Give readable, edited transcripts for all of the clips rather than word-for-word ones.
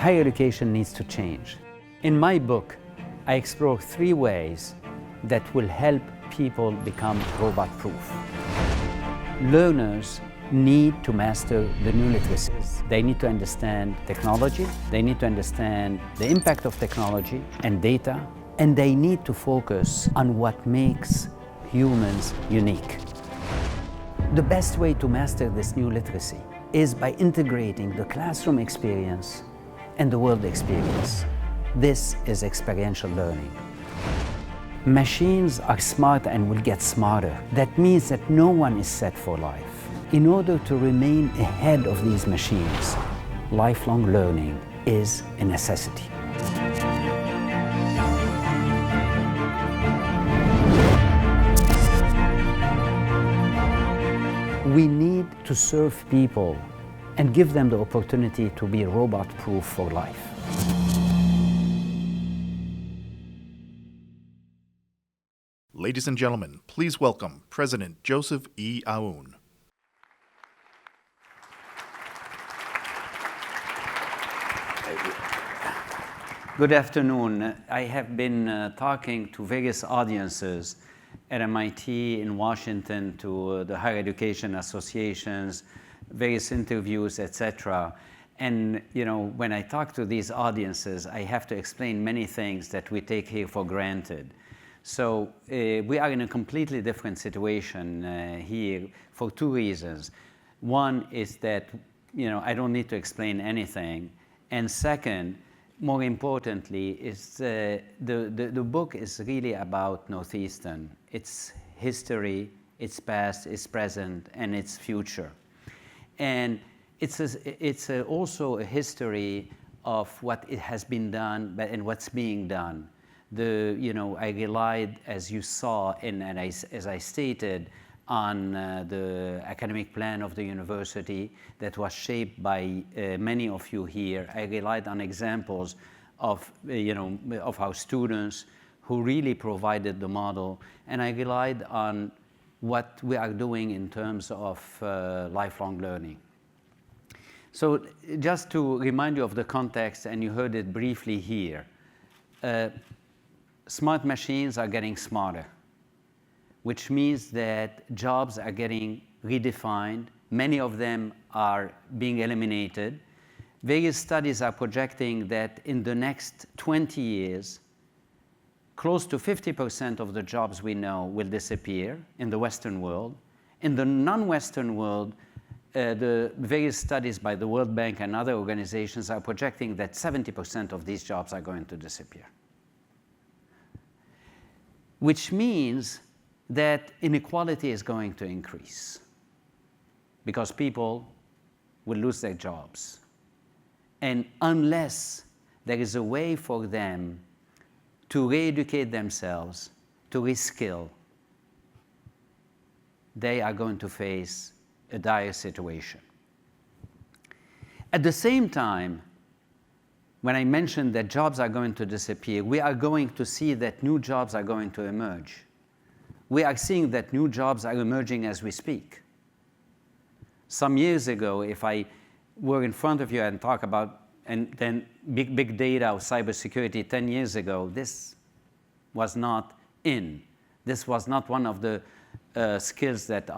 higher education needs to change. In my book, I explore 3 ways that will help people become robot-proof. Learners need to master the new literacies. They need to understand technology, they need to understand the impact of technology and data, and they need to focus on what makes humans unique. The best way to master this new literacy is by integrating the classroom experience and the world experience. This is experiential learning. Machines are smart and will get smarter. That means that no one is set for life. In order to remain ahead of these machines, lifelong learning is a necessity. We need to serve people and give them the opportunity to be robot-proof for life. Ladies and gentlemen, please welcome President Joseph E. Aoun. Good afternoon. I have been talking to various audiences at MIT, in Washington, to the higher education associations, various interviews, etc. And when I talk to these audiences, I have to explain many things that we take here for granted. So we are in a completely different situation here for 2 reasons. One is that I don't need to explain anything, and second, more importantly, is the book is really about Northeastern. Its history, its past, its present, and its future. And it's also a history of what it has been done and what's being done. I relied, as you saw, as I stated, on the academic plan of the university that was shaped by many of you here. I relied on examples of our students who really provided the model, and I relied on what we are doing in terms of lifelong learning. So just to remind you of the context, and you heard it briefly here, smart machines are getting smarter, which means that jobs are getting redefined. Many of them are being eliminated. Various studies are projecting that in the next 20 years, close to 50% of the jobs we know will disappear in the Western world. In the non-Western world, the various studies by the World Bank and other organizations are projecting that 70% of these jobs are going to disappear. Which means that inequality is going to increase because people will lose their jobs. And unless there is a way for them to re-educate themselves, to reskill, they are going to face a dire situation. At the same time, when I mentioned that jobs are going to disappear, we are going to see that new jobs are going to emerge. We are seeing that new jobs are emerging as we speak. Some years ago, if I were in front of you and talk about and then big data or cybersecurity 10 years ago, this was not in. This was not one of the skills that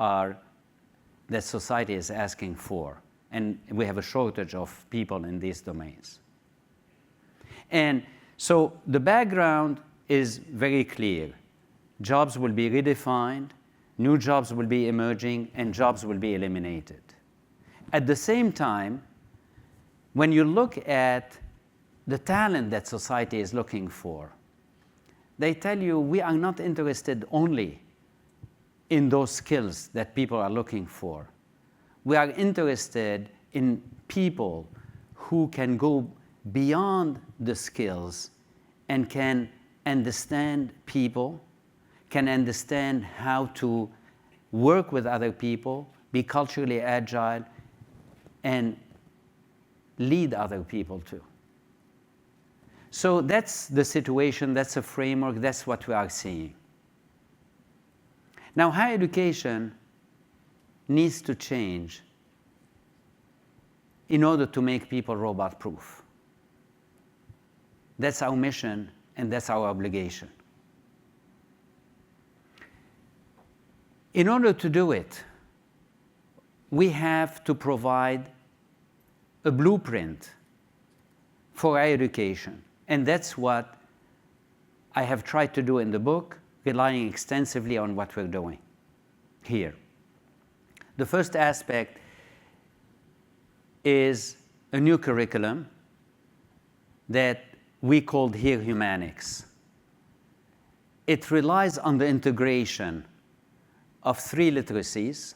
society is asking for. And we have a shortage of people in these domains. And so the background is very clear. Jobs will be redefined, new jobs will be emerging, and jobs will be eliminated. At the same time, when you look at the talent that society is looking for, they tell you we are not interested only in those skills that people are looking for. We are interested in people who can go beyond the skills and can understand people, can understand how to work with other people, be culturally agile, and lead other people too. So that's the situation, that's a framework, that's what we are seeing. Now, higher education needs to change in order to make people robot-proof. That's our mission, and that's our obligation. In order to do it, we have to provide a blueprint for higher education. And that's what I have tried to do in the book, relying extensively on what we're doing here. The first aspect is a new curriculum that we called here Humanics. It relies on the integration of 3 literacies: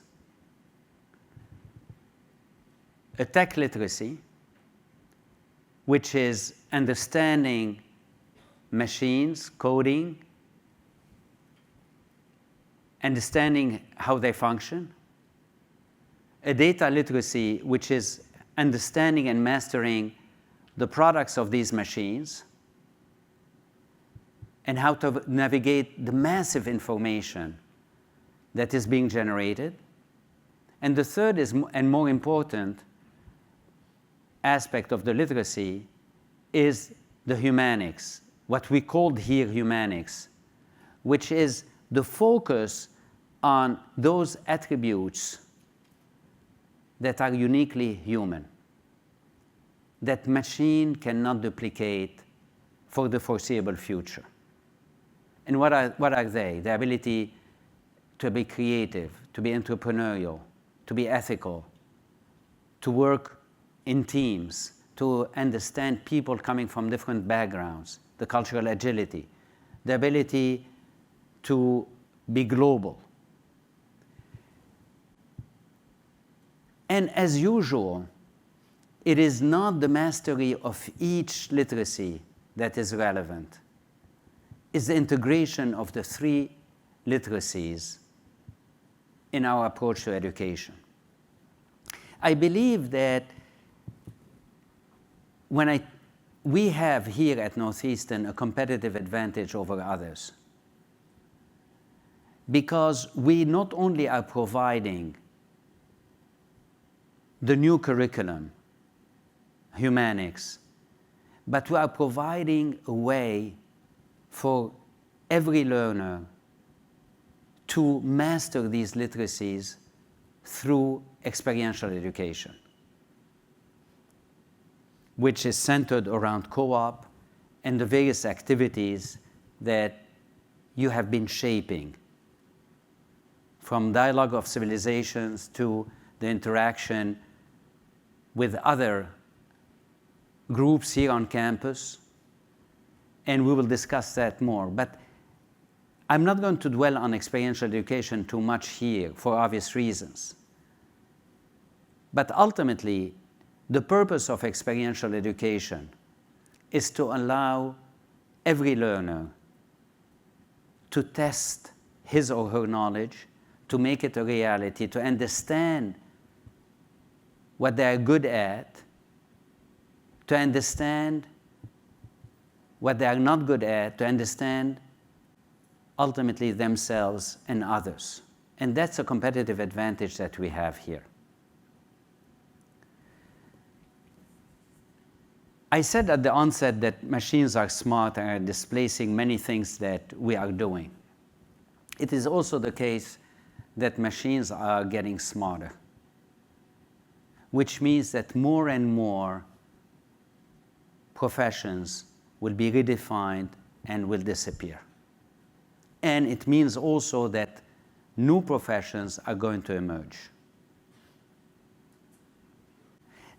a tech literacy, which is understanding machines, coding, understanding how they function; a data literacy, which is understanding and mastering the products of these machines and how to navigate the massive information that is being generated. And the third is, and more important aspect of the literacy, is the humanics, what we called here humanics, which is the focus on those attributes that are uniquely human, that machine cannot duplicate for the foreseeable future. And what are they? The ability to be creative, to be entrepreneurial, to be ethical, to work in teams, to understand people coming from different backgrounds, the cultural agility, the ability to be global. And as usual, it is not the mastery of each literacy that is relevant. It's the integration of the 3 literacies in our approach to education. I believe that we have here at Northeastern a competitive advantage over others, because we not only are providing the new curriculum, humanics, but we are providing a way for every learner to master these literacies through experiential education, which is centered around co-op and the various activities that you have been shaping, from dialogue of civilizations to the interaction with other groups here on campus, and we will discuss that more. But I'm not going to dwell on experiential education too much here for obvious reasons. But ultimately, the purpose of experiential education is to allow every learner to test his or her knowledge, to make it a reality, to understand what they are good at, to understand what they are not good at, to understand ultimately themselves and others. And that's a competitive advantage that we have here. I said at the onset that machines are smart and are displacing many things that we are doing. It is also the case that machines are getting smarter, which means that more and more professions will be redefined and will disappear. And it means also that new professions are going to emerge.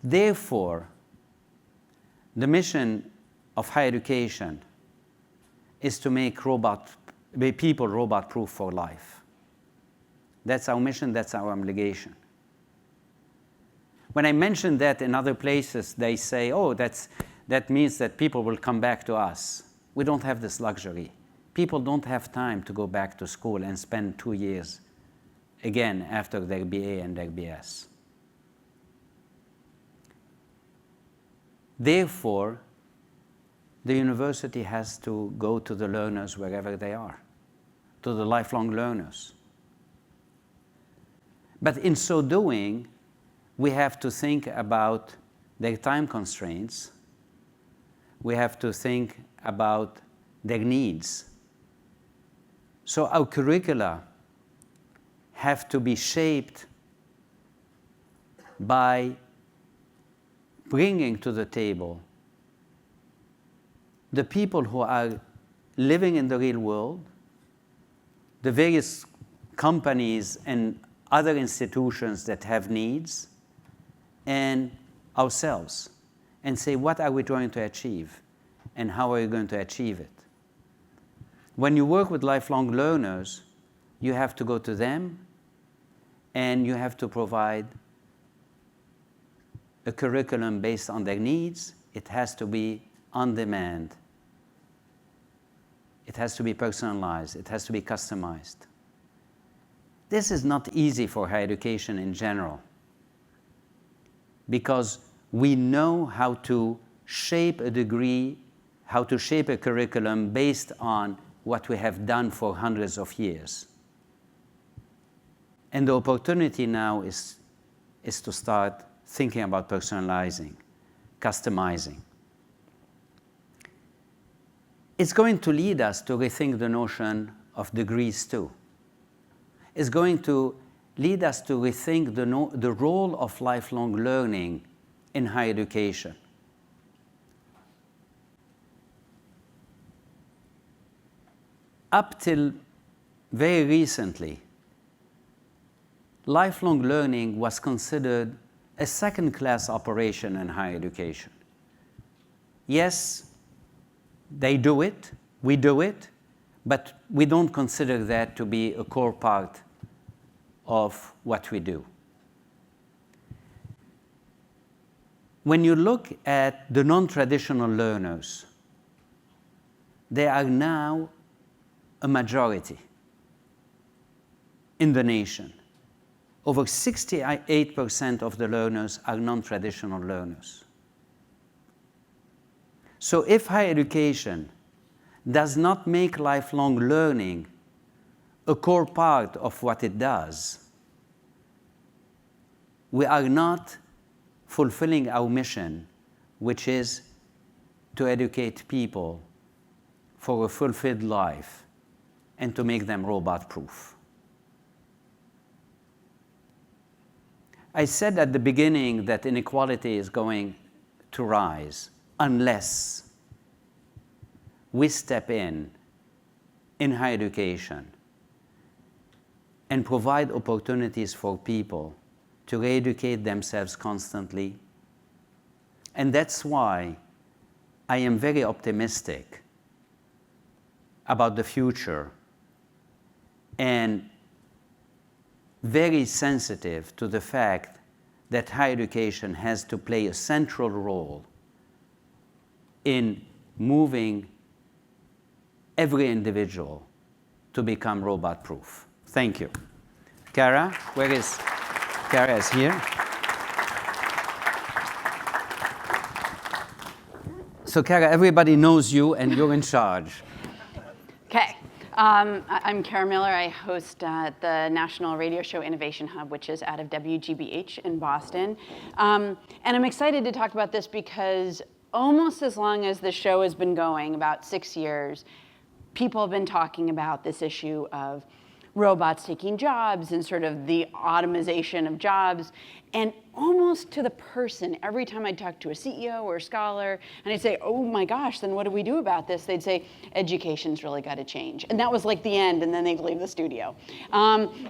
Therefore, the mission of higher education is to make people robot-proof for life. That's our mission, that's our obligation. When I mention that in other places, they say, oh, that means that people will come back to us. We don't have this luxury. People don't have time to go back to school and spend 2 years again after their BA and their BS. Therefore, the university has to go to the learners wherever they are, to the lifelong learners. But in so doing, we have to think about their time constraints. we have to think about their needs. So our curricula have to be shaped by bringing to the table the people who are living in the real world, the various companies and other institutions that have needs, and ourselves, and say, what are we trying to achieve, and how are you going to achieve it? When you work with lifelong learners, you have to go to them, and you have to provide a curriculum based on their needs. It has to be on demand. It has to be personalized. It has to be customized. This is not easy for higher education in general, because we know how to shape a degree, how to shape a curriculum based on what we have done for hundreds of years. And the opportunity now is to start thinking about personalizing, customizing. It's going to lead us to rethink the notion of degrees too. It's going to lead us to rethink the role of lifelong learning in higher education. Up till very recently, lifelong learning was considered a second-class operation in higher education. Yes, they do it, we do it, but we don't consider that to be a core part of what we do. When you look at the non-traditional learners, they are now a majority in the nation. Over 68% of the learners are non-traditional learners. So if higher education does not make lifelong learning a core part of what it does, we are not fulfilling our mission, which is to educate people for a fulfilled life and to make them robot-proof. I said at the beginning that inequality is going to rise unless we step in higher education and provide opportunities for people to re-educate themselves constantly. And that's why I am very optimistic about the future and very sensitive to the fact that higher education has to play a central role in moving every individual to become robot-proof. Thank you. Kara, where is Kara? Is here. So Kara, everybody knows you and you're in charge. Okay. I'm Kara Miller. I host the National Radio Show Innovation Hub, which is out of WGBH in Boston. And I'm excited to talk about this because almost as long as the show has been going, about 6 years, people have been talking about this issue of robots taking jobs and sort of the automation of jobs. And almost to the person, every time I talk to a CEO or a scholar, and I'd say, oh my gosh, then what do we do about this? They'd say, education's really got to change. And that was like the end, and then they'd leave the studio.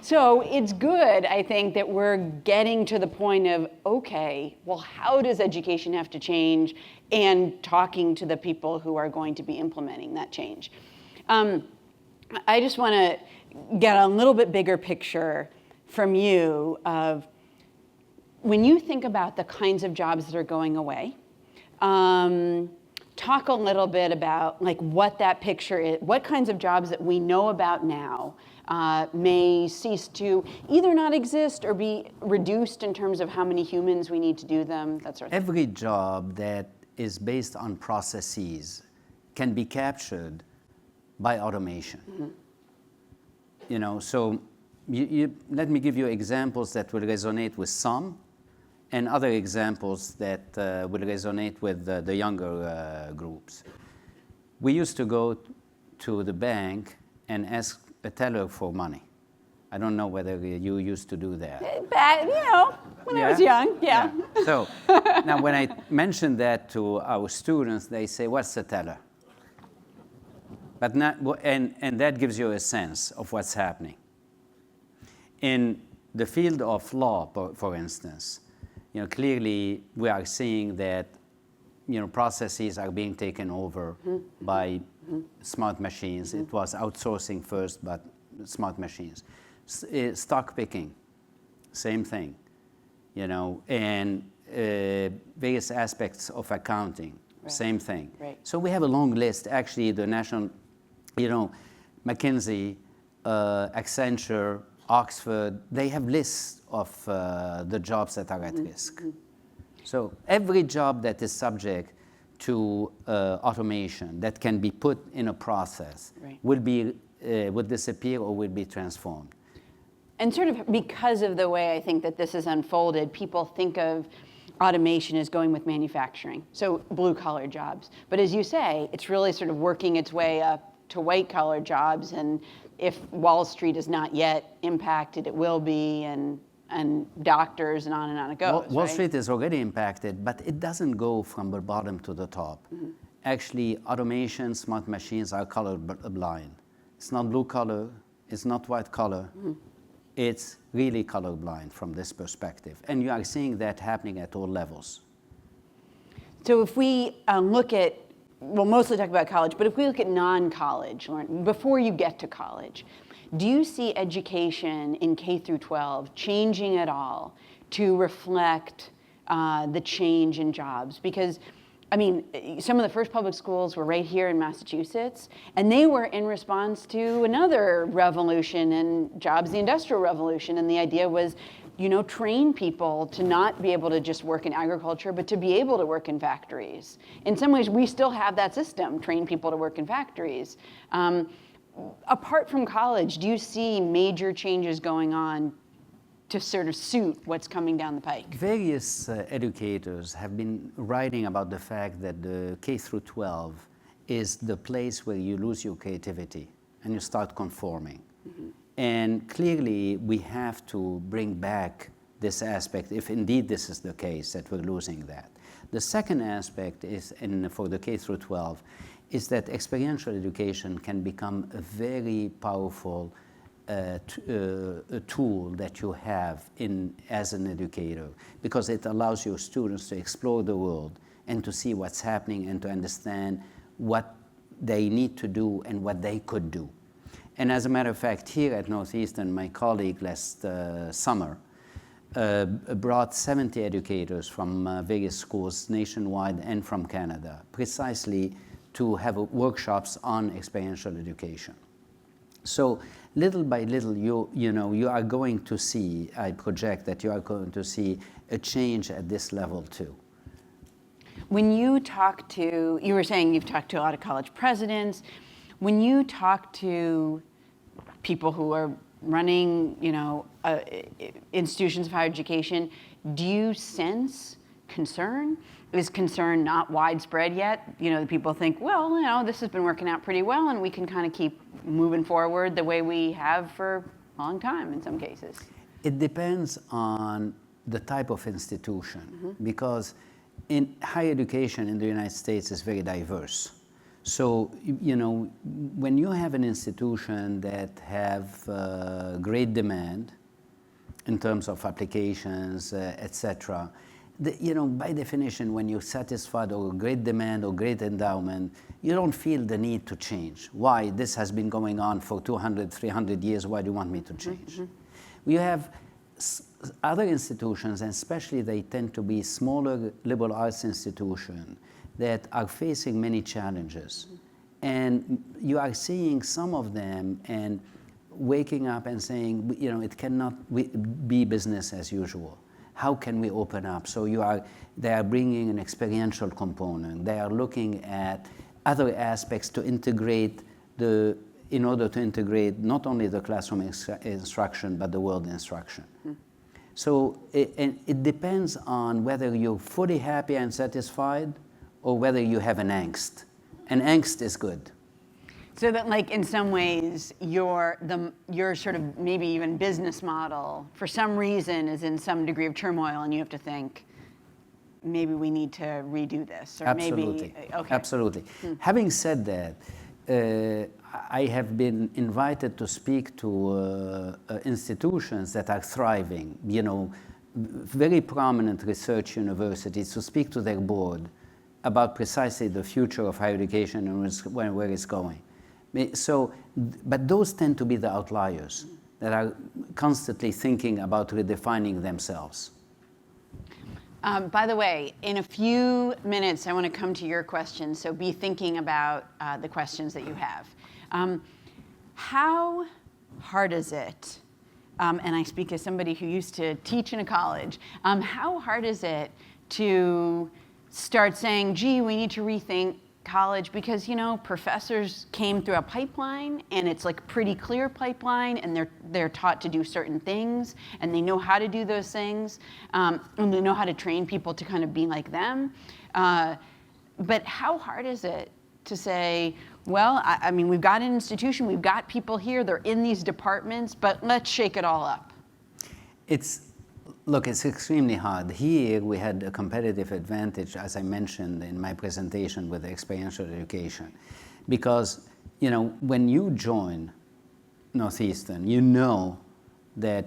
So it's good, I think, that we're getting to the point of, okay, well, how does education have to change? And talking to the people who are going to be implementing that change. I just want to get a little bit bigger picture from you of when you think about the kinds of jobs that are going away. Talk a little bit about like what that picture is, what kinds of jobs that we know about now may cease to either not exist or be reduced in terms of how many humans we need to do them, that sort of thing. Every job that is based on processes can be captured by automation. Mm-hmm. You know, so let me give you examples that will resonate with some and other examples that will resonate with the younger groups. We used to go to the bank and ask a teller for money. I don't know whether you used to do that. When I was young, yeah. So now when I mention that to our students, they say, what's a teller? But not, and that gives you a sense of what's happening. In the field of law, for instance, clearly we are seeing that processes are being taken over by smart machines. It was outsourcing first, but smart machines. Stock picking, same thing, and various aspects of accounting, same thing. Right. So we have a long list. Actually, the national, McKinsey, Accenture, Oxford, they have lists of the jobs that are at risk. So every job that is subject to automation that can be put in a process will disappear or will be transformed. And sort of because of the way I think that this is unfolded, people think of automation as going with manufacturing, so blue-collar jobs. But as you say, it's really sort of working its way up to white-collar jobs, and if Wall Street is not yet impacted, it will be, and doctors, and on it goes. Wall Street is already impacted, but it doesn't go from the bottom to the top. Actually, automation, smart machines are color blind. It's not blue collar, it's not white collar. It's really colorblind from this perspective. And you are seeing that happening at all levels. So if we look at, we'll mostly talk about college, but if we look at non-college, before you get to college, do you see education in K through 12 changing at all to reflect the change in jobs? Because some of the first public schools were right here in Massachusetts, and they were in response to another revolution in jobs, the Industrial Revolution, and the idea was, train people to not be able to just work in agriculture, but to be able to work in factories. In some ways, we still have that system, train people to work in factories. Apart from college, do you see major changes going on to sort of suit what's coming down the pike? Various educators have been writing about the fact that the K through 12 is the place where you lose your creativity and you start conforming. And clearly we have to bring back this aspect if indeed this is the case, that we're losing that. The second aspect is, for the K through 12, is that experiential education can become a very powerful a tool that you have as an educator, because it allows your students to explore the world and to see what's happening and to understand what they need to do and what they could do. And as a matter of fact, here at Northeastern, my colleague last summer brought 70 educators from various schools nationwide and from Canada, precisely to have workshops on experiential education. So little by little, you are going to see, I project that you are going to see a change at this level too. When you talk to, you were saying you've talked to a lot of college presidents. When you talk to people who are running, institutions of higher education, do you sense concern? Is concern not widespread yet? The people think, well, this has been working out pretty well, and we can kind of keep moving forward the way we have for a long time in some cases. It depends on the type of institution, because in higher education in the United States is very diverse. So, when you have an institution that have great demand in terms of applications, etc., by definition, when you're satisfied or great demand or great endowment, you don't feel the need to change. Why? This has been going on for 200, 300 years. Why do you want me to change? We have other institutions, and especially they tend to be smaller liberal arts institutions that are facing many challenges. And you are seeing some of them and waking up and saying, it cannot be business as usual. How can we open up? So they are bringing an experiential component. They are looking at other aspects to integrate in order to integrate not only the classroom instruction, but the world instruction. So it depends on whether you're fully happy and satisfied or whether you have an angst. And angst is good. So that, like, in some ways, your sort of maybe even business model, for some reason, is in some degree of turmoil, and you have to think, maybe we need to redo this, or Absolutely. maybe, okay. Absolutely. Having said that, I have been invited to speak to institutions that are thriving, you know, very prominent research universities, to speak to their board about precisely the future of higher education and where it's going. So, but those tend to be the outliers that are constantly thinking about redefining themselves. By the way, in a few minutes, I want to come to your questions, so be thinking about the questions that you have. How hard is it, and I speak as somebody who used to teach in a college, how hard is it to start saying, gee, we need to rethink college, because, you know, professors came through a pipeline, and it's like pretty clear pipeline, and they're taught to do certain things, and they know how to do those things, and they know how to train people to kind of be like them. But how hard is it to say, well, I mean, we've got an institution, we've got people here, they're in these departments, but let's shake it all up? Look, it's extremely hard. Here we had a competitive advantage, as I mentioned in my presentation, with experiential education. Because, you know, when you join Northeastern, you know that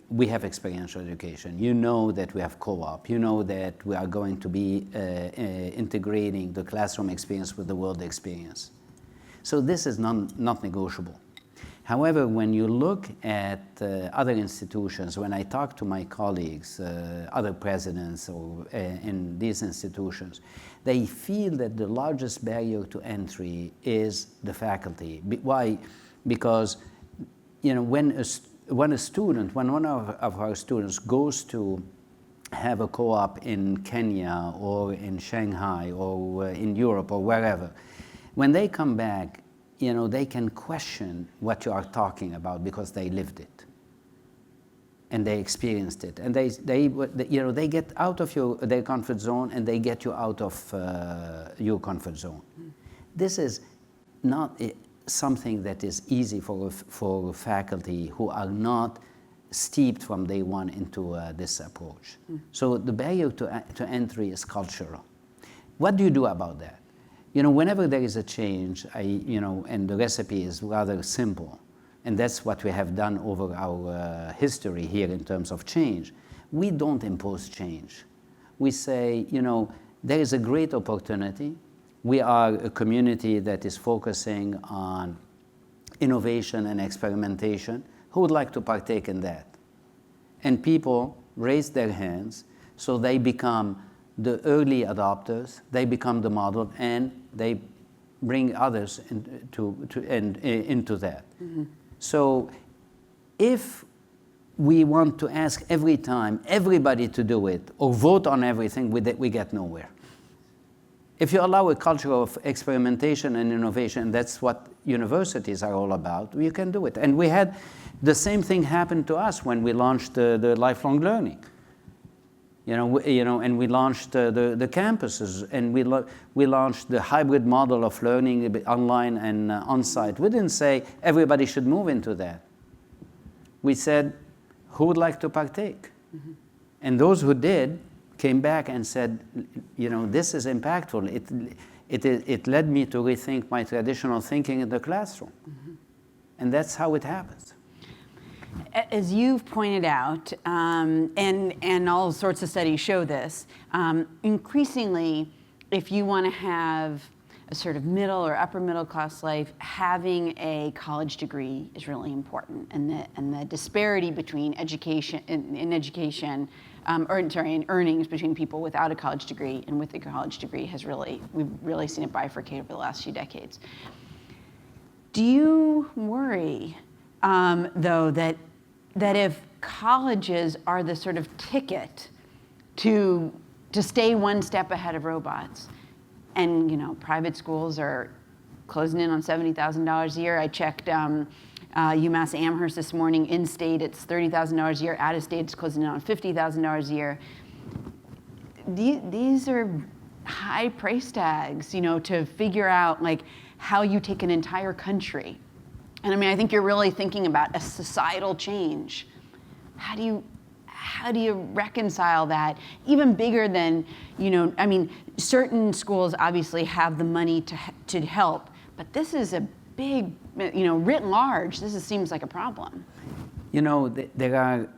we have experiential education. You know that we have co-op. You know that we are going to be integrating the classroom experience with the world experience. So this is not negotiable. However, when you look at other institutions, when I talk to my colleagues, other presidents or in these institutions, they feel that the largest barrier to entry is the faculty. Why? Because, you know, when one of our students goes to have a co-op in Kenya or in Shanghai or in Europe or wherever, when they come back, you know, they can question what you are talking about because they lived it and they experienced it, and they get out of their comfort zone, and they get you out of your comfort zone. This is not something that is easy for faculty who are not steeped from day one into this approach. So the barrier to entry is cultural. What do you do about that? You know, whenever there is a change, and the recipe is rather simple, and that's what we have done over our history here in terms of change. We don't impose change. We say, you know, there is a great opportunity. We are a community that is focusing on innovation and experimentation. Who would like to partake in that? And people raise their hands, so they become the early adopters, they become the model, and they bring others into that. So if we want to ask every time everybody to do it or vote on everything, we get nowhere. If you allow a culture of experimentation and innovation, that's what universities are all about, you can do it. And we had the same thing happen to us when we launched the lifelong learning. And we launched the campuses, and we launched the hybrid model of learning online and on-site. We didn't say everybody should move into that. We said, who would like to partake? And those who did came back and said, you know, this is impactful. It led me to rethink my traditional thinking in the classroom. And that's how it happens. As you've pointed out, and all sorts of studies show this, increasingly, if you want to have a sort of middle or upper middle class life, having a college degree is really important. And the disparity between education and earnings between people without a college degree and with a college degree we've really seen it bifurcate over the last few decades. Do you worry, though, that if colleges are the sort of ticket to stay one step ahead of robots, and, you know, private schools are closing in on $70,000 a year. I checked UMass Amherst this morning. In-state, it's $30,000 a year. Out-of-state, it's closing in on $50,000 a year. These are high price tags, to figure out like how you take an entire country. And I mean, I think you're really thinking about a societal change. How do you reconcile that? Even bigger than, I mean, certain schools obviously have the money to help, but this is a big, writ large, seems like a problem. There are,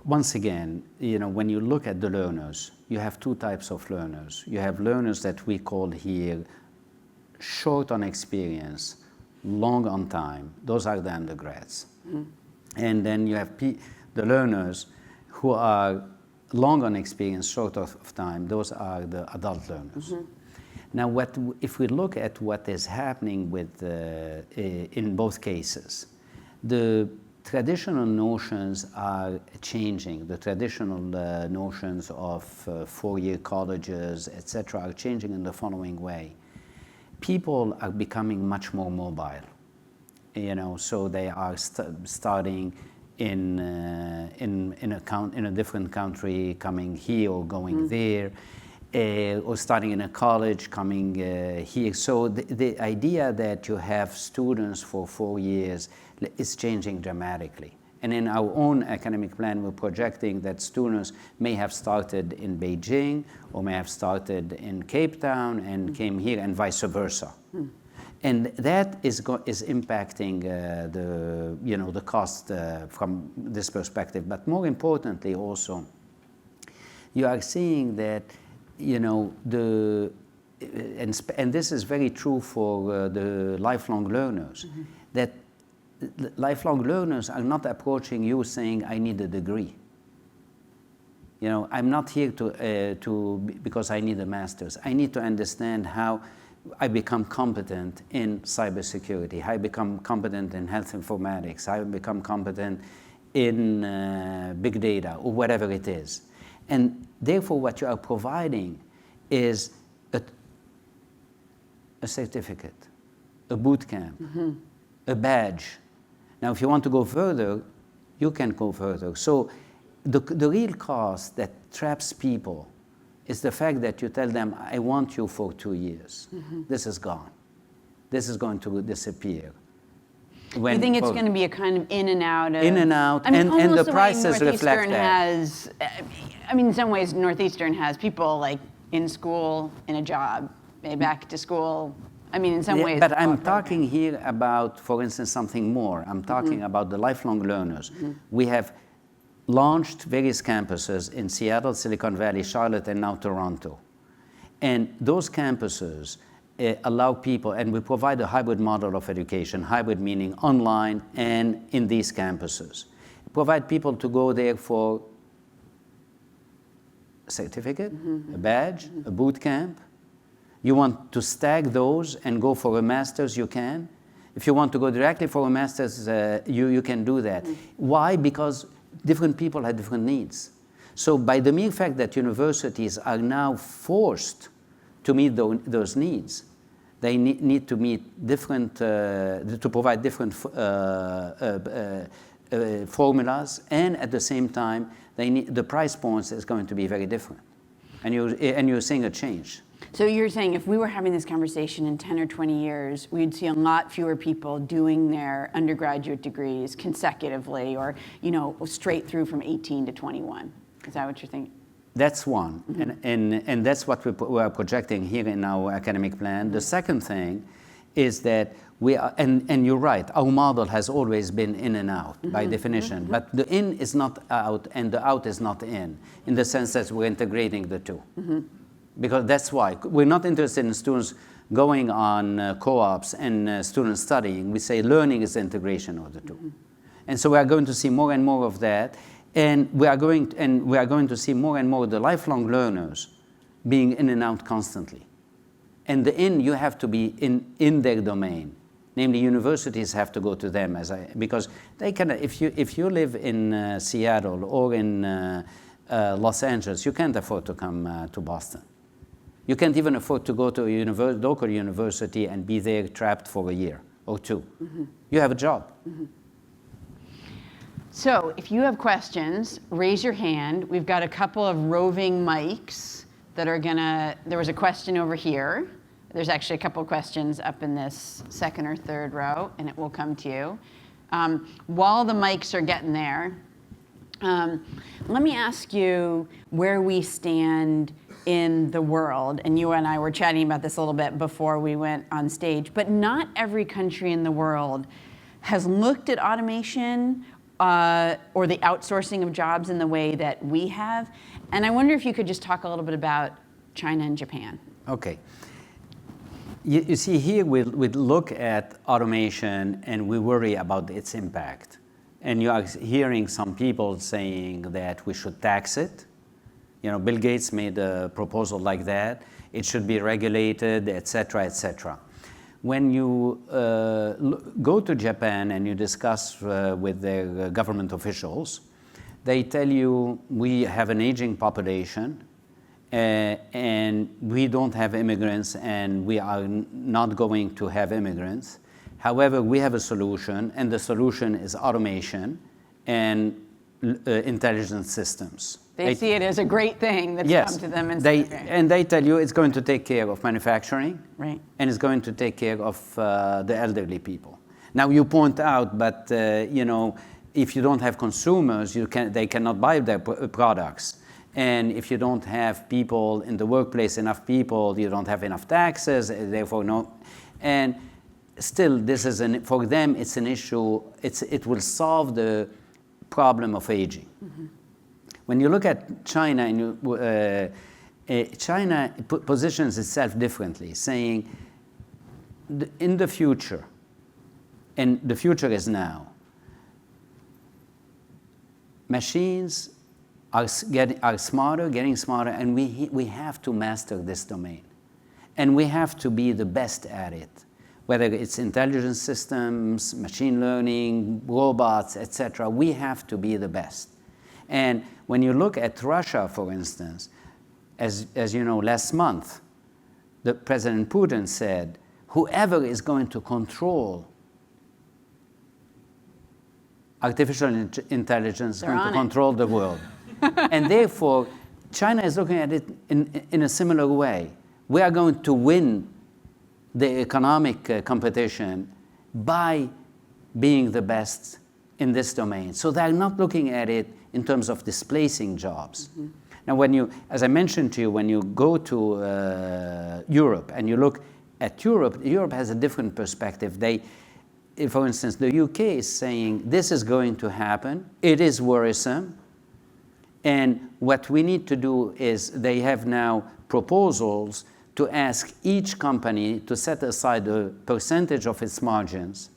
once again, when you look at the learners, you have two types of learners. You have learners that we call here short on experience, long on time. Those are the undergrads. Mm-hmm. And then you have the learners who are long on experience, short of time. Those are the adult learners. Mm-hmm. Now, if we look at what is happening in both cases, the traditional notions are changing. The traditional notions of four-year colleges, etc., are changing in the following way. People are becoming much more mobile, so they are starting in a different country, coming here or going there, or starting in a college, coming here. So the idea that you have students for 4 years is changing dramatically. And in our own academic plan, we're projecting that students may have started in Beijing or may have started in Cape Town and came here, and vice versa. And that is impacting the cost from this perspective. But more importantly, also, you are seeing that and this is very true for the lifelong learners, that lifelong learners are not approaching you saying, I need a degree. I'm not here because I need a master's. I need to understand how I become competent in cybersecurity. I become competent in health informatics. I become competent in big data, or whatever it is. And therefore, what you are providing is a certificate, a boot camp, a badge. Now, if you want to go further, you can go further. So the real cost that traps people is the fact that you tell them, I want you for 2 years. This is gone. This is going to disappear. You think it's going to be a kind of in and out? In and out, and the prices reflect that. In some ways, Northeastern has people like in school, in a job, back to school. In some ways. But I'm talking here about, for instance, something more. I'm talking about the lifelong learners. We have launched various campuses in Seattle, Silicon Valley, Charlotte, and now Toronto. And those campuses allow people, and we provide a hybrid model of education, hybrid meaning online and in these campuses. Provide people to go there for a certificate, a badge, a boot camp. You want to stack those and go for a master's, you can. If you want to go directly for a master's, you can do that. Why? Because different people have different needs. So by the mere fact that universities are now forced to meet those needs, they need to meet different, to provide different formulas, and at the same time, the price points is going to be very different. And you're seeing a change. So you're saying if we were having this conversation in 10 or 20 years, we'd see a lot fewer people doing their undergraduate degrees consecutively, or straight through from 18 to 21. Is that what you're thinking? That's one, and that's what we are projecting here in our academic plan. The second thing is that we are, and you're right, our model has always been in and out by definition, but the in is not out and the out is not in the sense that we're integrating the two. Because that's why we're not interested in students going on co-ops and students studying. We say learning is the integration of the two. And so we are going to see more and more of that. And we are going to see more and more the lifelong learners being in and out constantly. And the in, you have to be in their domain. Namely, universities have to go to them because they can. If you live in Seattle or in Los Angeles, you can't afford to come to Boston. You can't even afford to go to a local university and be there trapped for a year or two. You have a job. So if you have questions, raise your hand. We've got a couple of roving mics that are gonna, there was a question over here. There's actually a couple of questions up in this second or third row, and it will come to you. While the mics are getting there, let me ask you where we stand in the world. And you and I were chatting about this a little bit before we went on stage, but not every country in the world has looked at automation or the outsourcing of jobs in the way that we have. And I wonder if you could just talk a little bit about China and Japan. Okay. You see, here we look at automation and we worry about its impact. And you are hearing some people saying that we should tax it. You know, Bill Gates made a proposal like that. It should be regulated, et cetera, et cetera. When you go to Japan and you discuss with their government officials, they tell you we have an aging population and we don't have immigrants and we are not going to have immigrants. However, we have a solution, and the solution is automation and intelligent systems. They see it as a great thing that's come to them. And they tell you it's going to take care of manufacturing, right, and it's going to take care of the elderly people. Now you point out, but you know, if you don't have consumers, they cannot buy their products. And if you don't have people in the workplace, enough people, you don't have enough taxes, therefore no. And still, this is for them, it's an issue. It will solve the problem of aging. When you look at China, and China positions itself differently, saying in the future, and the future is now, machines are smarter, getting smarter, and we have to master this domain. And we have to be the best at it, whether it's intelligence systems, machine learning, robots, etc. We have to be the best. And when you look at Russia, for instance, as you know, last month, the President Putin said, whoever is going to control artificial intelligence is going to control the world. And therefore, China is looking at it in a similar way. We are going to win the economic competition by being the best in this domain. So they're not looking at it in terms of displacing jobs. Now, when you, as I mentioned to you, when you go to Europe and you look at Europe, Europe has a different perspective. For instance, the UK is saying this is going to happen. It is worrisome. And what we need to do is they have now proposals to ask each company to set aside a percentage of its margins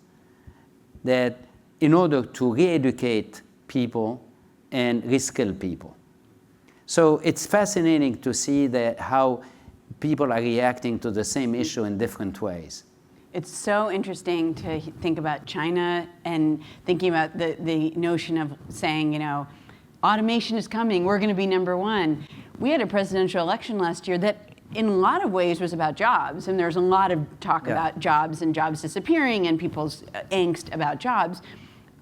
that in order to re-educate people and reskill people. So it's fascinating to see how people are reacting to the same issue in different ways. It's so interesting to think about China and thinking about the notion of saying, you know, automation is coming, we're going to be number one. We had a presidential election last year that in a lot of ways was about jobs, and there's a lot of talk about jobs and jobs disappearing and people's angst about jobs.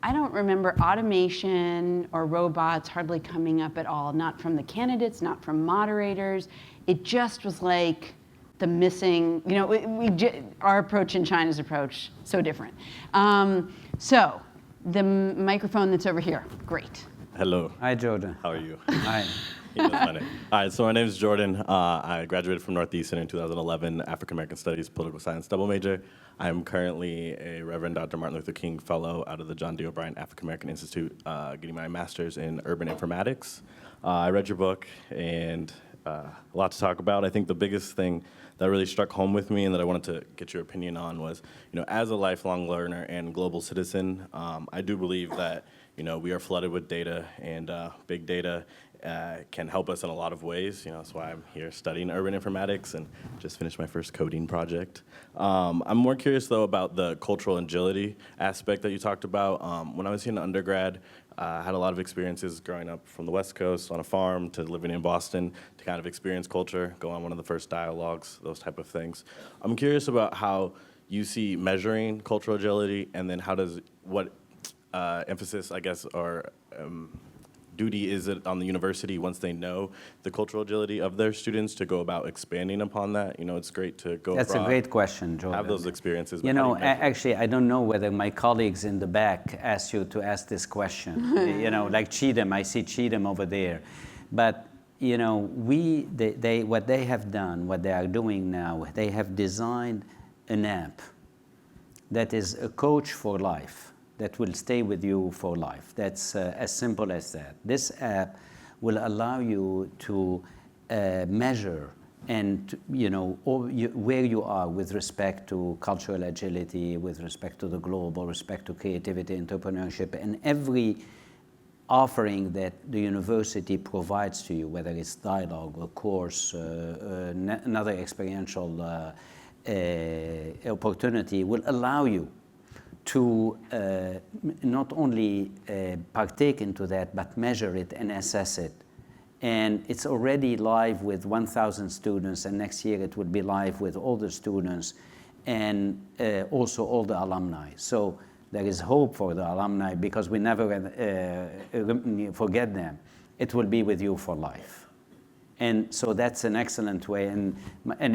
I don't remember automation or robots hardly coming up at all, not from the candidates, not from moderators. It just was like the missing, you know, our approach and China's approach, so different. So the microphone that's over here, great. Hello. Hi, Jordan. How are you? Hi. All right, so my name is Jordan. I graduated from Northeastern in 2011, African American Studies, Political Science double major. I'm currently a Reverend Dr. Martin Luther King Fellow out of the John D. O'Brien African American Institute, getting my master's in urban informatics. I read your book and a lot to talk about. I think the biggest thing that really struck home with me and that I wanted to get your opinion on was, as a lifelong learner and global citizen, I do believe that, we are flooded with data, and big data can help us in a lot of ways. That's why I'm here studying urban informatics and just finished my first coding project. I'm more curious, though, about the cultural agility aspect that you talked about. When I was in undergrad, I had a lot of experiences growing up from the West Coast on a farm to living in Boston to kind of experience culture, go on one of the first dialogues, those type of things. I'm curious about how you see measuring cultural agility, and then what emphasis, I guess, or duty is it on the university once they know the cultural agility of their students to go about expanding upon that? It's great to go That's abroad, a great question, Jordan. have those experiences. But how do you measure it? Actually, I don't know whether my colleagues in the back asked you to ask this question. Like Cheatham, I see Cheatham over there. But, what they have done, what they are doing now, they have designed an app that is a coach for life, that will stay with you for life. That's as simple as that. This app will allow you to measure and where you are with respect to cultural agility, with respect to the global, respect to creativity, entrepreneurship, and every offering that the university provides to you, whether it's dialogue, a course, another experiential opportunity, will allow you to not only partake into that, but measure it and assess it. And it's already live with 1,000 students, and next year it will be live with all the students and also all the alumni. So there is hope for the alumni, because we never forget them. It will be with you for life. And so that's an excellent way. And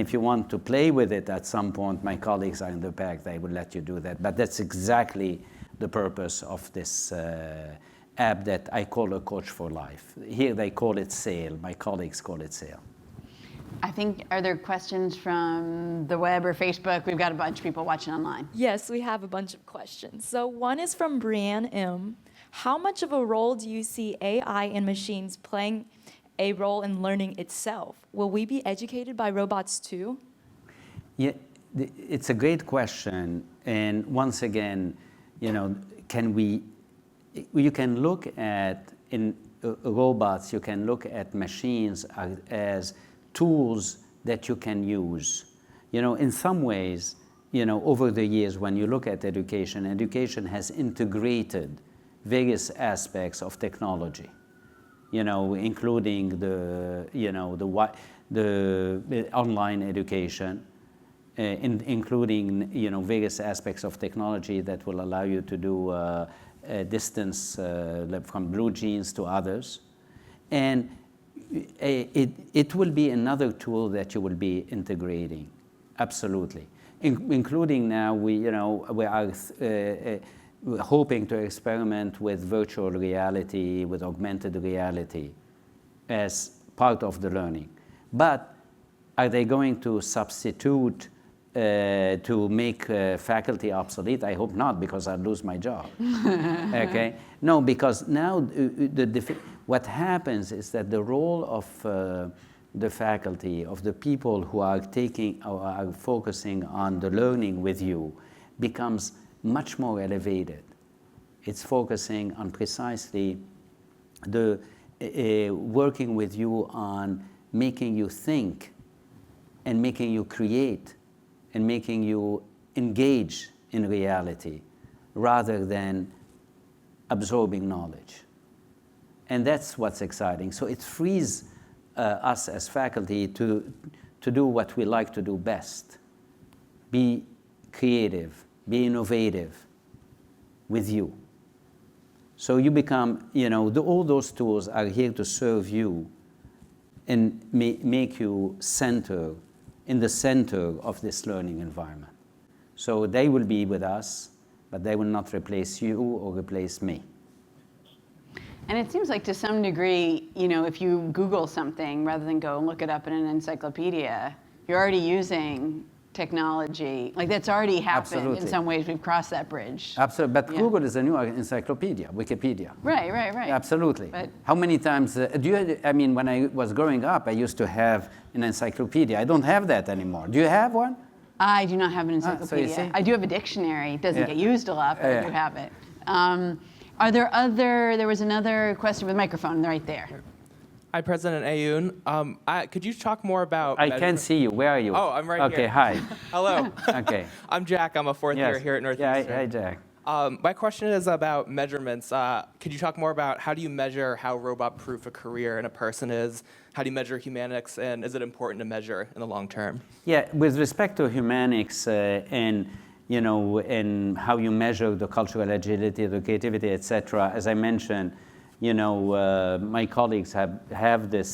if you want to play with it at some point, my colleagues are in the back, they will let you do that. But that's exactly the purpose of this app that I call a coach for life. Here they call it SAIL. My colleagues call it SAIL. I think, are there questions from the web or Facebook? We've got a bunch of people watching online. Yes, we have a bunch of questions. So one is from Brianne M. How much of a role do you see AI and machines playing a role in learning itself? Will we be educated by robots too? Yeah, it's a great question. And once again, you can look at, in robots, you can look at machines as tools that you can use. In some ways, over the years, when you look at education, education has integrated various aspects of technology. Including the online education, including various aspects of technology that will allow you to do distance from blue jeans to others, and it will be another tool that you will be integrating, absolutely. Including now we are hoping to experiment with virtual reality, with augmented reality as part of the learning. But are they going to substitute to make faculty obsolete? I hope not, because I'll lose my job. Okay? No, because now what happens is that the role of the faculty, of the people who are taking or are focusing on the learning with you, becomes much more elevated. It's focusing on precisely the working with you on making you think and making you create and making you engage in reality rather than absorbing knowledge. And that's what's exciting. So it frees us as faculty to do what we like to do best. Be creative, be innovative with you. So you become, all those tools are here to serve you and make you in the center of this learning environment. So they will be with us, but they will not replace you or replace me. And it seems like to some degree, if you Google something rather than go and look it up in an encyclopedia, you're already using technology, like that's already happened. Absolutely. In some ways, we've crossed that bridge. Absolutely, but Yeah. Google is a new encyclopedia, Wikipedia. Right. Absolutely. But- How many times, when I was growing up, I used to have an encyclopedia. I don't have that anymore. Do you have one? I do not have an so you encyclopedia. see? I do have a dictionary. It doesn't Yeah. get used a lot, but I do Yeah. have it. There was another question with microphone right there. Hi, President Aoun. Could you talk more about... I can't see you. Where are you? Oh, I'm right okay, here. hi. Hello. Okay. I'm Jack. I'm a fourth year here at Northeastern. Yeah, hi, Jack. My question is about measurements. Could you talk more about how do you measure how robot-proof a career and a person is? How do you measure humanics, and is it important to measure in the long term? Yeah, with respect to humanics and how you measure the cultural agility, the creativity, etc. As I mentioned, my colleagues have this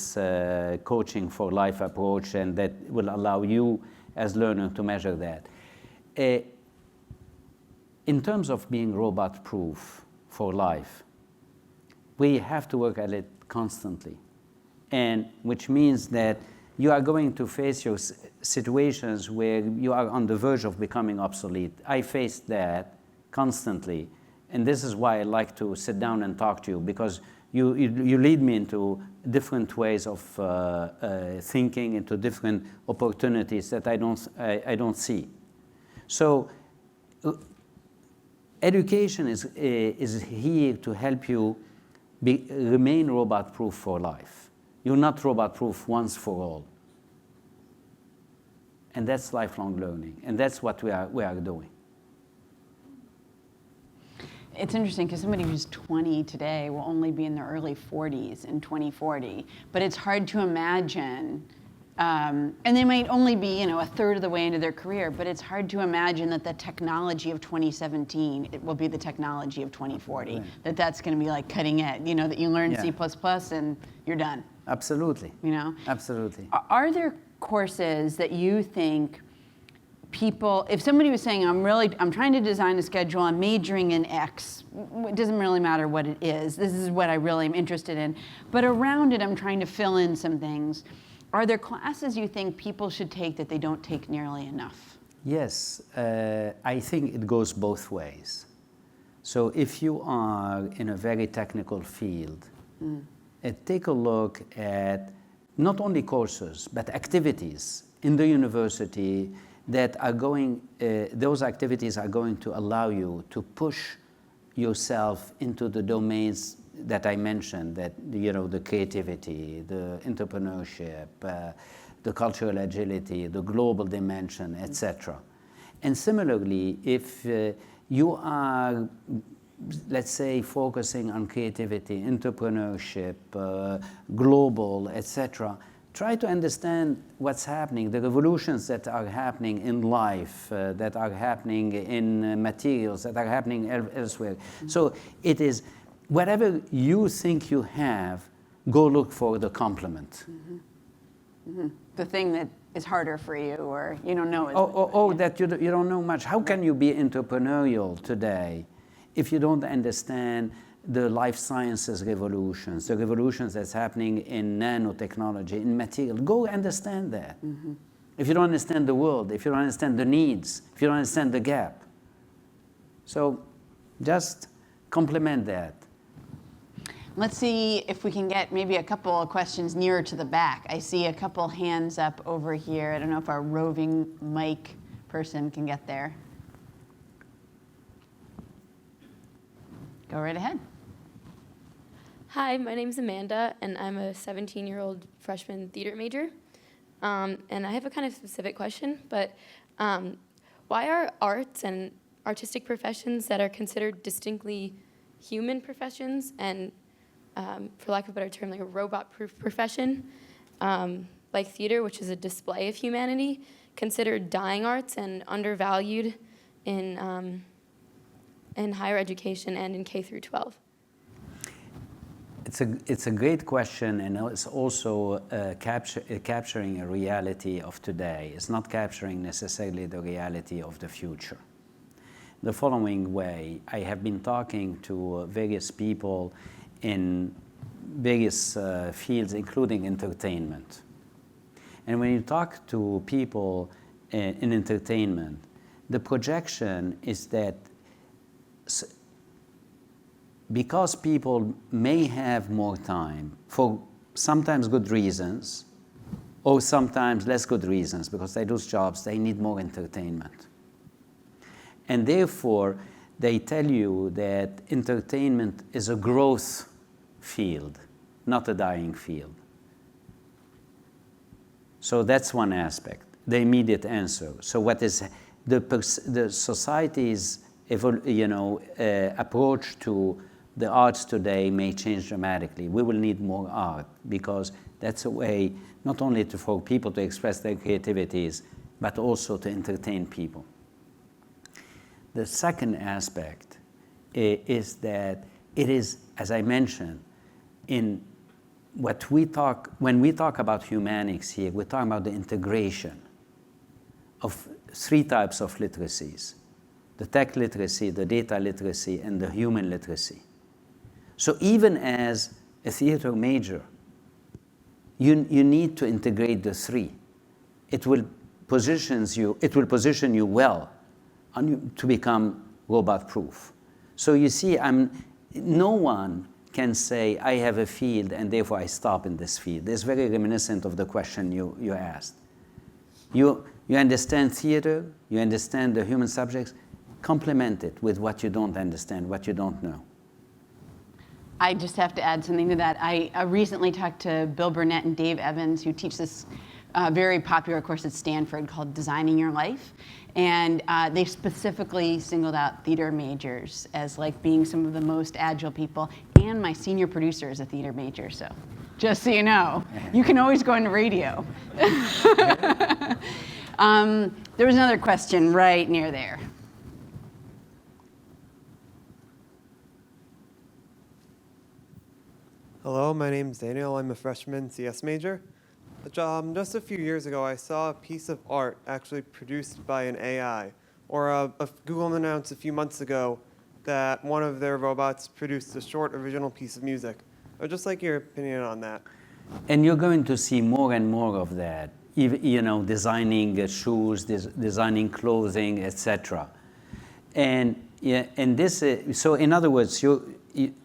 coaching for life approach, and that will allow you as learner to measure that. In terms of being robot-proof for life, we have to work at it constantly, and which means that you are going to face your situations where you are on the verge of becoming obsolete. I faced that constantly, and this is why I like to sit down and talk to you, because you lead me into different ways of thinking, into different opportunities that I don't see. So education is here to help you remain robot-proof for life. You're not robot-proof once for all. And that's lifelong learning, and that's what we are doing. It's interesting because somebody who's 20 today will only be in their early 40s in 2040. But it's hard to imagine, and they might only be a third of the way into their career, but it's hard to imagine that the technology of 2017 it will be the technology of 2040. Right. That's going to be like cutting edge, that you learn C++ and you're done. Absolutely. Absolutely. Are there courses that you think people, if somebody was saying, I'm trying to design a schedule, I'm majoring in X, it doesn't really matter what it is, this is what I really am interested in, but around it I'm trying to fill in some things. Are there classes you think people should take that they don't take nearly enough? Yes, I think it goes both ways. So if you are in a very technical field, take a look at not only courses, but activities in the university that are those activities are going to allow you to push yourself into the domains that I mentioned, that the creativity, the entrepreneurship, the cultural agility, the global dimension, etc. And similarly, if you are, let's say, focusing on creativity, entrepreneurship, global, etc., try to understand what's happening, the revolutions that are happening in life, that are happening in materials, that are happening elsewhere. So it is, whatever you think you have, go look for the complement. The thing that is harder for you, or you don't know. That you don't know much. How can you be entrepreneurial today if you don't understand the life sciences revolutions, the revolutions that's happening in nanotechnology, in material? Go understand that. If you don't understand the world, if you don't understand the needs, if you don't understand the gap. So just complement that. Let's see if we can get maybe a couple of questions nearer to the back. I see a couple hands up over here. I don't know if our roving mic person can get there. Go right ahead. Hi, my name's Amanda, and I'm a 17-year-old freshman theater major. And I have a kind of specific question, but why are arts and artistic professions that are considered distinctly human professions and, for lack of a better term, like a robot-proof profession, like theater, which is a display of humanity, considered dying arts and undervalued in higher education and in K through 12? It's a great question, and it's also capturing a reality of today. It's not capturing necessarily the reality of the future. The following way, I have been talking to various people in various fields, including entertainment. And when you talk to people in entertainment, the projection is that because people may have more time for sometimes good reasons, or sometimes less good reasons, because they lose jobs, they need more entertainment. And therefore, they tell you that entertainment is a growth field, not a dying field. So that's one aspect, the immediate answer. So what is the society's approach to the arts today may change dramatically. We will need more art because that's a way not only for people to express their creativities, but also to entertain people. The second aspect is that it is, as I mentioned, in what when we talk about humanics here, we're talking about the integration of three types of literacies: the tech literacy, the data literacy, and the human literacy. So even as a theater major, you need to integrate the three. It will position you well to become robot-proof. So you see, no one can say, I have a field and therefore I stop in this field. It's very reminiscent of the question you asked. You understand theater, you understand the human subjects, complement it with what you don't understand, what you don't know. I just have to add something to that. I recently talked to Bill Burnett and Dave Evans, who teach this very popular course at Stanford called Designing Your Life. And they specifically singled out theater majors as like being some of the most agile people. And my senior producer is a theater major, so just so you know, you can always go into radio. There was another question right near there. Hello, my name's Daniel. I'm a freshman CS major. Just a few years ago, I saw a piece of art actually produced by an AI. Or Google announced a few months ago that one of their robots produced a short original piece of music. I'd just like your opinion on that. And you're going to see more and more of that, designing shoes, designing clothing, etc. And this, so in other words,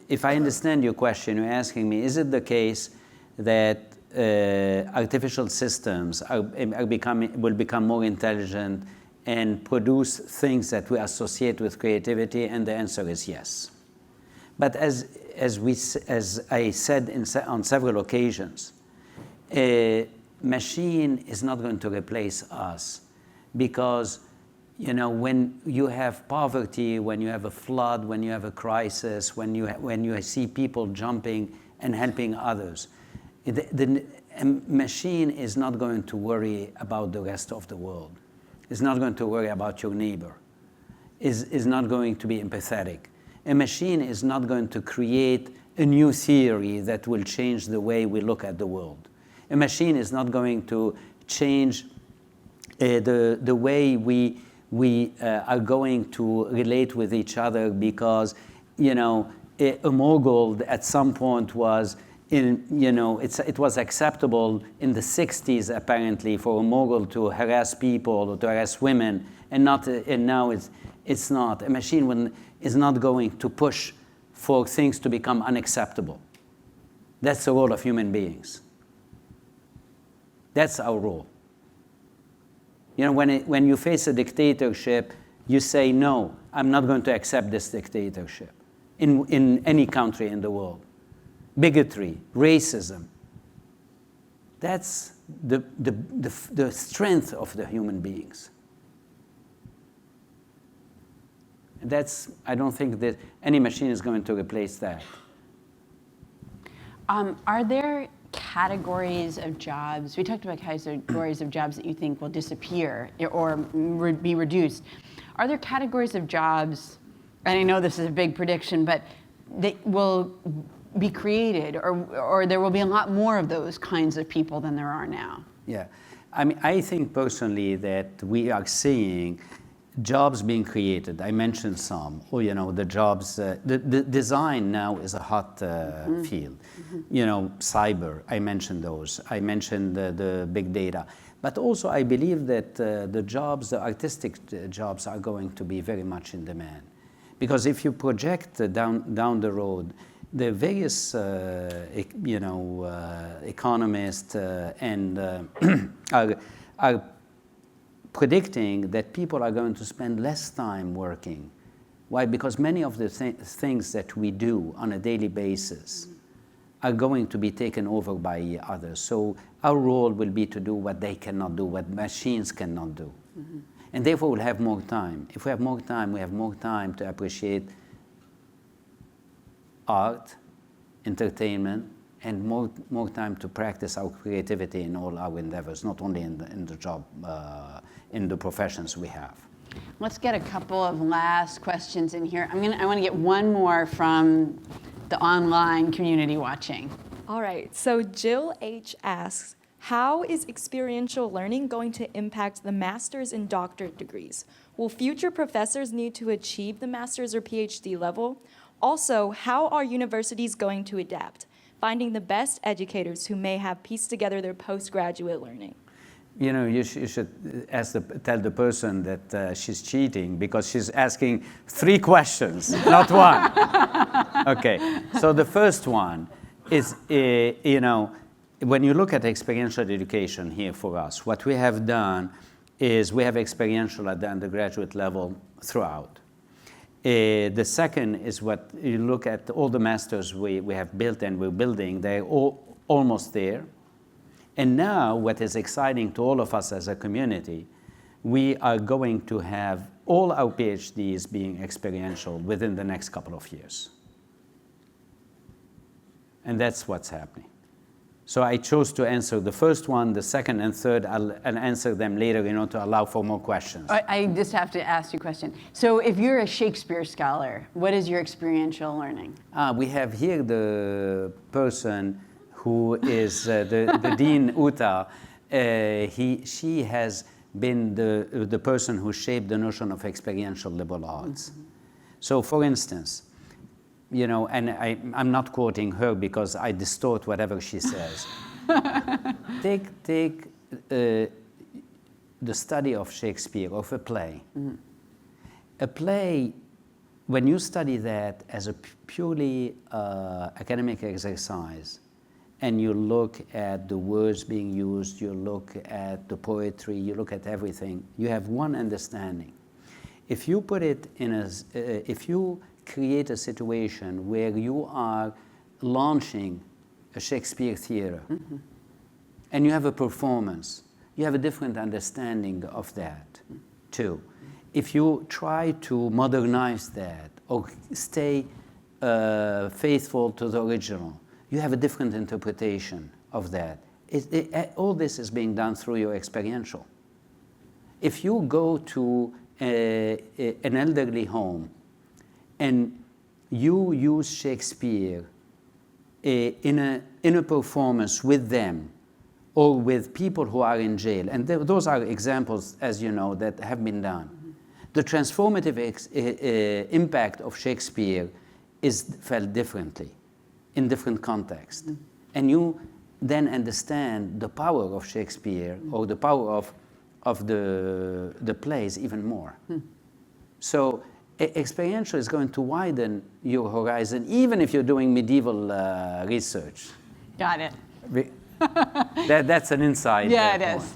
if I understand your question, you're asking me, is it the case that artificial systems will become more intelligent and produce things that we associate with creativity? And the answer is yes. But as I said on several occasions, a machine is not going to replace us, because when you have poverty, when you have a flood, when you have a crisis, when you see people jumping and helping others, the machine is not going to worry about the rest of the world. It's not going to worry about your neighbor. Is not going to be empathetic. A machine is not going to create a new theory that will change the way we look at the world. A machine is not going to change the way we are going to relate with each other, because a mogul at some point was it was acceptable in the 60s apparently for a mogul to harass people or to harass women, and now it's not. A machine is not going to push for things to become unacceptable. That's the role of human beings. That's our role. When you face a dictatorship, you say, no, I'm not going to accept this dictatorship in any country in the world. Bigotry, racism. That's the strength of the human beings. I don't think that any machine is going to replace that. Are there categories of jobs, we talked about categories of jobs that you think will disappear or be reduced. Are there categories of jobs, and I know this is a big prediction, but that will be created, or there will be a lot more of those kinds of people than there are now? Yeah. I think personally that we are seeing jobs being created. I mentioned some. Or, the jobs. The design now is a hot field. Cyber. I mentioned those. I mentioned the big data. But also, I believe that the artistic jobs, are going to be very much in demand, because if you project down the road, the various economists and are predicting that people are going to spend less time working. Why? Because many of the things that we do on a daily basis are going to be taken over by others. So our role will be to do what they cannot do, what machines cannot do. And therefore we'll have more time. If we have more time, we have more time to appreciate art, entertainment, and more time to practice our creativity in all our endeavors, not only in the job, in the professions we have. Let's get a couple of last questions in here. I want to get one more from the online community watching. All right, so Jill H. asks, how is experiential learning going to impact the master's and doctorate degrees? Will future professors need to achieve the master's or PhD level? Also, how are universities going to adapt, finding the best educators who may have pieced together their postgraduate learning? You should tell the person that she's cheating, because she's asking 3 questions, not one. Okay, so the first one is, when you look at experiential education here for us, what we have done is we have experiential at the undergraduate level throughout. The second is what you look at all the masters we have built and we're building, they're all almost there. And now what is exciting to all of us as a community, we are going to have all our PhDs being experiential within the next couple of years. And that's what's happening. So I chose to answer the first one, the second and third. I'll answer them later, to allow for more questions. I just have to ask you a question. So if you're a Shakespeare scholar, what is your experiential learning? We have here the person who is the Dean Uta. She has been the person who shaped the notion of experiential liberal arts. So for instance, and I'm not quoting her because I distort whatever she says. Take the study of Shakespeare, of a play. A play, when you study that as a purely academic exercise, and you look at the words being used, you look at the poetry, you look at everything, you have one understanding. If you put it in if you create a situation where you are launching a Shakespeare theater, and you have a performance, you have a different understanding of that too. If you try to modernize that or stay faithful to the original, you have a different interpretation of that. All this is being done through your experiential. If you go to an elderly home and you use Shakespeare in a performance with them or with people who are in jail, and those are examples, as you know, that have been done. The transformative impact of Shakespeare is felt differently in different contexts. And you then understand the power of Shakespeare or the power of the plays even more. So experiential is going to widen your horizon, even if you're doing medieval research. Got it. That's an insight. Yeah, it is.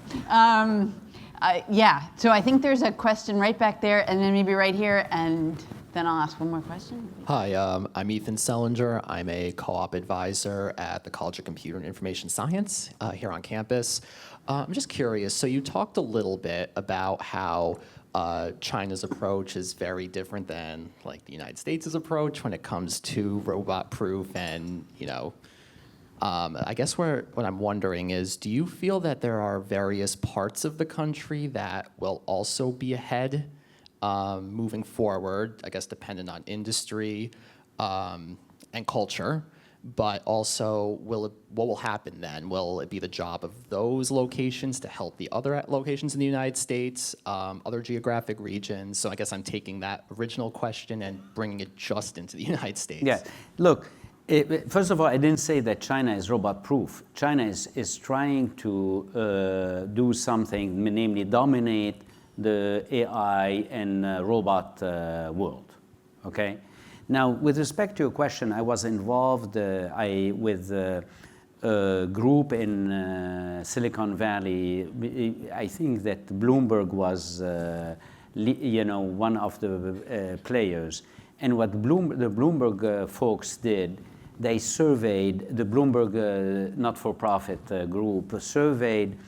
Yeah, so I think there's a question right back there, and then maybe right here, and then I'll ask one more question. Hi, I'm Ethan Sellinger. I'm a co-op advisor at the College of Computer and Information Science here on campus. I'm just curious, so you talked a little bit about how China's approach is very different than like the United States' approach when it comes to RobotProof and, I guess what I'm wondering is, do you feel that there are various parts of the country that will also be ahead moving forward, I guess dependent on industry and culture? but also what will happen then? Will it be the job of those locations to help the other locations in the United States, other geographic regions? So I guess I'm taking that original question and bringing it just into the United States. Yeah, look, first of all, I didn't say that China is robot-proof. China is trying to do something, namely dominate the AI and robot world, okay? Now, with respect to your question, I was involved with a group in Silicon Valley. I think that Bloomberg was, one of the players. And what the Bloomberg folks did, they surveyed, the Bloomberg not-for-profit group surveyed,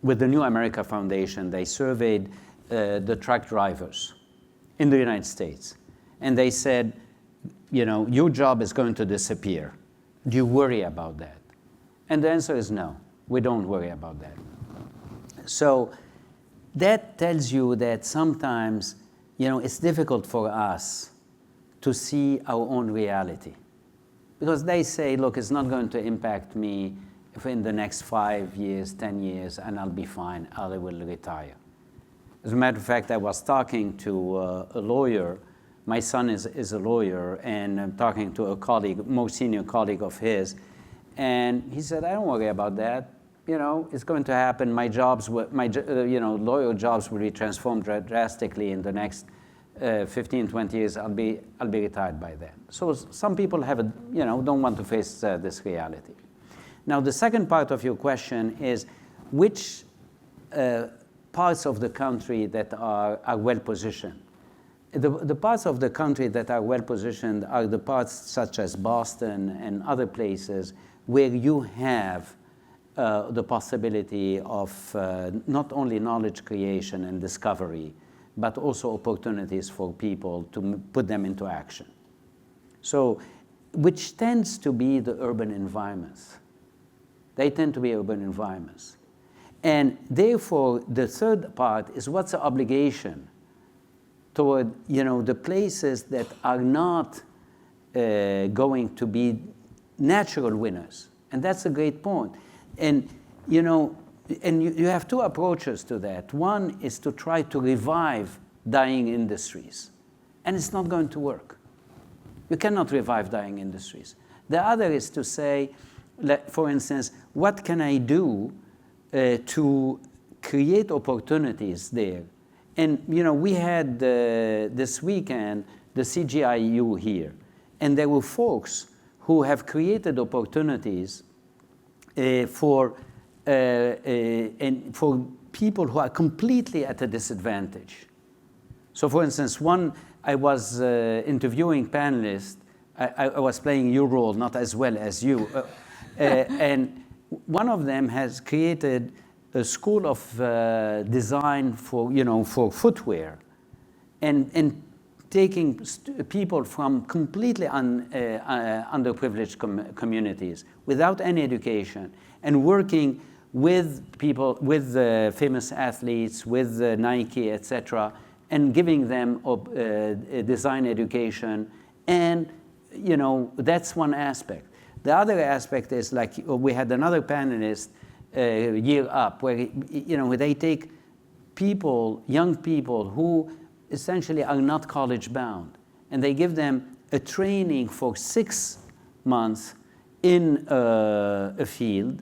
with the New America Foundation, they surveyed the truck drivers in the United States. And they said, your job is going to disappear. Do you worry about that? And the answer is no, we don't worry about that. So that tells you that sometimes, it's difficult for us to see our own reality. Because they say, look, it's not going to impact me if in the next 5 years, 10 years, and I'll be fine, I will retire. As a matter of fact, I was talking to a lawyer. My son is a lawyer, and I'm talking to a colleague, more senior colleague of his, and he said, I don't worry about that. It's going to happen. My jobs, lawyer jobs will be transformed drastically in the next 15, 20 years. I'll be retired by then. So some people don't want to face this reality. Now, the second part of your question is which parts of the country that are well positioned. The parts of the country that are well positioned are the parts such as Boston and other places where you have the possibility of not only knowledge creation and discovery, but also opportunities for people to put them into action. So, which tends to be the urban environments. They tend to be urban environments. And therefore, the third part is what's the obligation toward the places that are not going to be natural winners. And that's a great point. And you have two approaches to that. One is to try to revive dying industries. And it's not going to work. You cannot revive dying industries. The other is to say, for instance, what can I do to create opportunities there? And we had this weekend the CGIU here, and there were folks who have created opportunities for people who are completely at a disadvantage. So, for instance, I was interviewing panelists. I was playing your role, not as well as you, and one of them has created a school of design for footwear, and taking people from completely underprivileged communities without any education, and working with people, with famous athletes, with Nike, etc., and giving them design education, and that's one aspect. The other aspect is, like, we had another panelist, Year Up, where they take people, young people who essentially are not college bound, and they give them a training for 6 months in a field,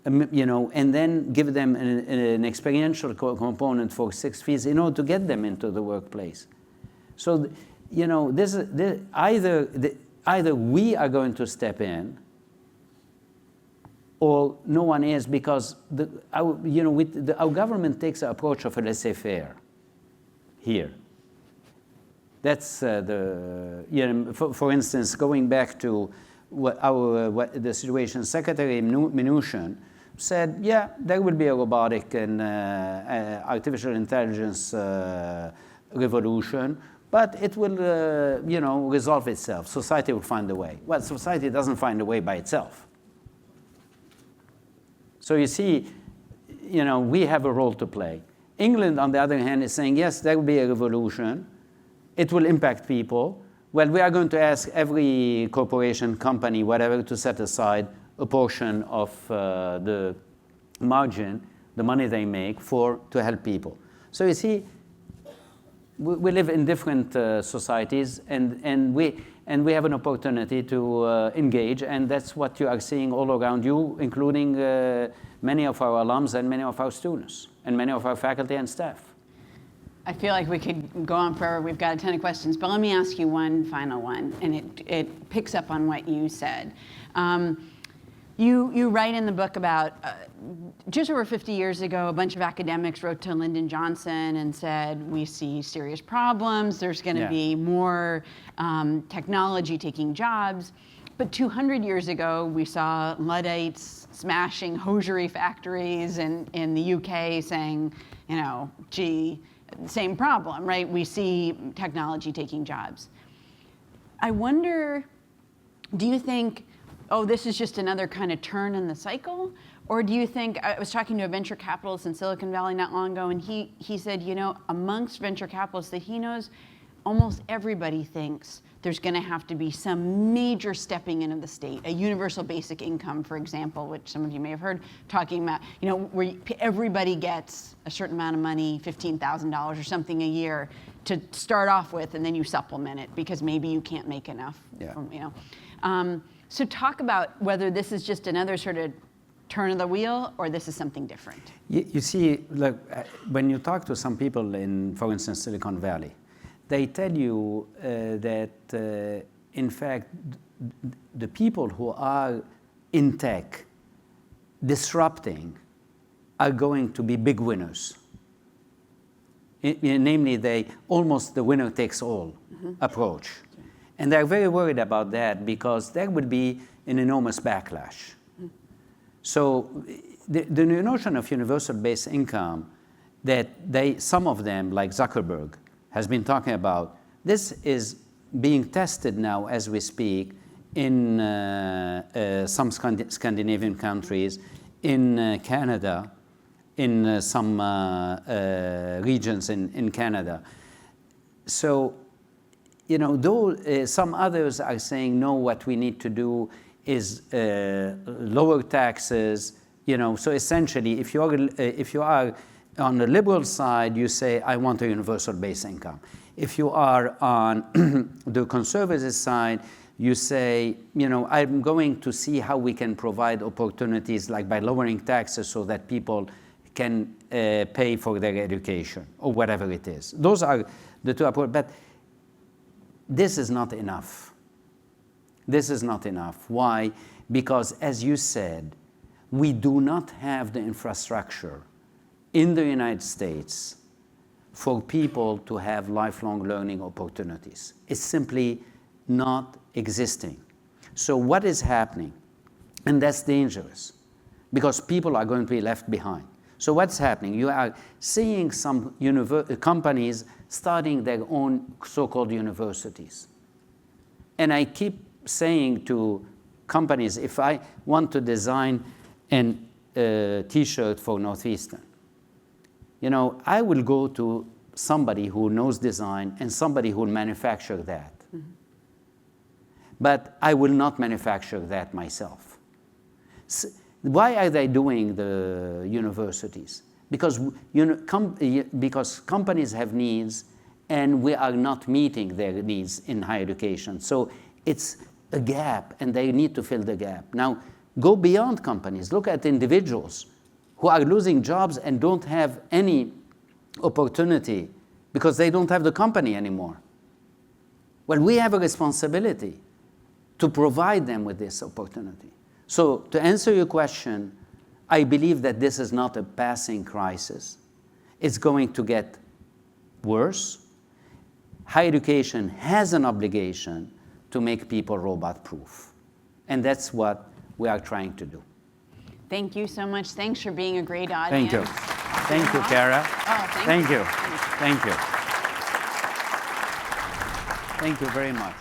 and then give them an experiential component for 6 weeks in order to get them into the workplace. So, either we are going to step in, or no one is, because our government takes the approach of a laissez-faire here. That's for instance, going back to the situation, Secretary Mnuchin said, yeah, there will be a robotic and artificial intelligence revolution, but it will resolve itself. Society will find a way. Well, society doesn't find a way by itself. So you see, we have a role to play. England, on the other hand, is saying, yes, there will be a revolution. It will impact people, Well, we are going to ask every corporation, company, whatever, to set aside a portion of the margin, the money they make, to help people. So you see, we live in different societies, and we have an opportunity to engage, and that's what you are seeing all around you, including many of our alums and many of our students, and many of our faculty and staff. I feel like we could go on forever. We've got a ton of questions, but let me ask you one final one, and it picks up on what you said. You write in the book about just over 50 years ago, a bunch of academics wrote to Lyndon Johnson and said, we see serious problems, there's going to be more technology taking jobs. But 200 years ago, we saw Luddites smashing hosiery factories in the UK saying, you know, gee, same problem, right? We see technology taking jobs. I wonder, do you think, oh, this is just another kind of turn in the cycle? Or do you think, I was talking to a venture capitalist in Silicon Valley not long ago, and he said, you know, amongst venture capitalists that he knows, almost everybody thinks there's going to have to be some major stepping in of the state, a universal basic income, for example, which some of you may have heard talking about, you know, where everybody gets a certain amount of money, $15,000 or something a year to start off with, and then you supplement it because maybe you can't make enough, you know. So talk about whether this is just another sort of turn of the wheel or this is something different. You see, look, when you talk to some people in, for instance, Silicon Valley, they tell you that, in fact, the people who are in tech disrupting are going to be big winners. Namely, almost the winner takes all approach. And they're very worried about that because there would be an enormous backlash. So the notion of universal basic income that some of them, like Zuckerberg, has been talking about, this is being tested now as we speak in some Scandinavian countries, in Canada, in some regions in Canada. So, you know, though some others are saying, no, what we need to do is lower taxes, you know, so essentially if you are on the liberal side, you say, I want a universal basic income. If you are on the conservative side, you say, you know, I'm going to see how we can provide opportunities, like by lowering taxes so that people can pay for their education or whatever it is. Those are the two approaches. But this is not enough. This is not enough. Why? Because, as you said, we do not have the infrastructure in the United States for people to have lifelong learning opportunities. It's simply not existing. So what is happening? And that's dangerous because people are going to be left behind. So what's happening? You are seeing some companies starting their own so-called universities. And I keep saying to companies, if I want to design a T-shirt for Northeastern, you know, I will go to somebody who knows design and somebody who will manufacture that. But I will not manufacture that myself. Why are they doing the universities? Because, because companies have needs and we are not meeting their needs in higher education. So it's a gap and they need to fill the gap. Now, go beyond companies. Look at individuals who are losing jobs and don't have any opportunity because they don't have the company anymore. Well, we have a responsibility to provide them with this opportunity. So to answer your question, I believe that this is not a passing crisis. It's going to get worse. Higher education has an obligation to make people robot-proof. And that's what we are trying to do. Thank you so much. Thanks for being a great audience. Thank you. Thank you, Kara. Oh, thank you. Thank you. Thank you very much.